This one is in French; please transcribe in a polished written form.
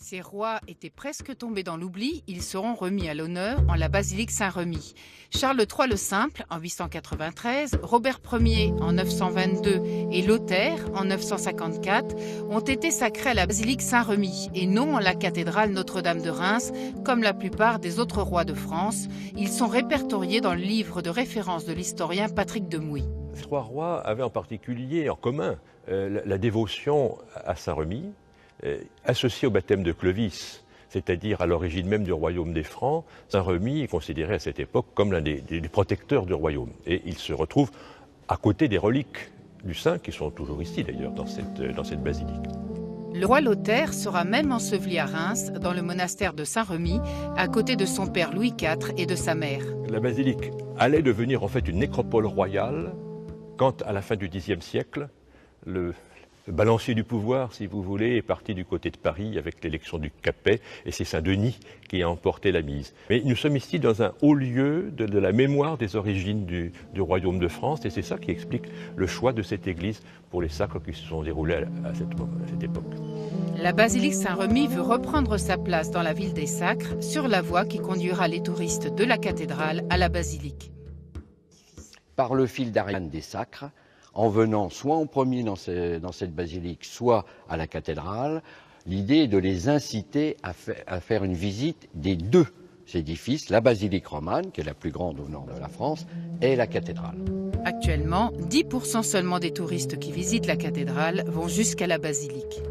Ces rois étaient presque tombés dans l'oubli, ils seront remis à l'honneur en la basilique Saint-Remi. Charles III le Simple en 893, Robert Ier en 922 et Lothaire en 954 ont été sacrés à la basilique Saint-Remi et non à la cathédrale Notre-Dame de Reims comme la plupart des autres rois de France. Ils sont répertoriés dans le livre de référence de l'historien Patrick Demouy. Ces trois rois avaient en particulier en commun la dévotion à Saint-Remi, associée au baptême de Clovis, c'est-à-dire à l'origine même du royaume des Francs. Saint-Remi est considéré à cette époque comme l'un des protecteurs du royaume. Et il se retrouve à côté des reliques du saint, qui sont toujours ici d'ailleurs dans cette basilique. Le roi Lothaire sera même enseveli à Reims, dans le monastère de Saint-Remi, à côté de son père Louis IV et de sa mère. La basilique allait devenir en fait une nécropole royale quand, à la fin du Xe siècle, le balancier du pouvoir, si vous voulez, est parti du côté de Paris avec l'élection du Capet, et c'est Saint-Denis qui a emporté la mise. Mais nous sommes ici dans un haut lieu de la mémoire des origines du royaume de France, et c'est ça qui explique le choix de cette église pour les sacres qui se sont déroulés à cette époque. La basilique Saint-Remi veut reprendre sa place dans la ville des Sacres, sur la voie qui conduira les touristes de la cathédrale à la basilique. Par le fil d'Ariane des Sacres, en venant soit en premier dans cette basilique, soit à la cathédrale, l'idée est de les inciter à faire une visite des deux édifices, la basilique romane, qui est la plus grande au nord de la France, et la cathédrale. Actuellement, 10% seulement des touristes qui visitent la cathédrale vont jusqu'à la basilique.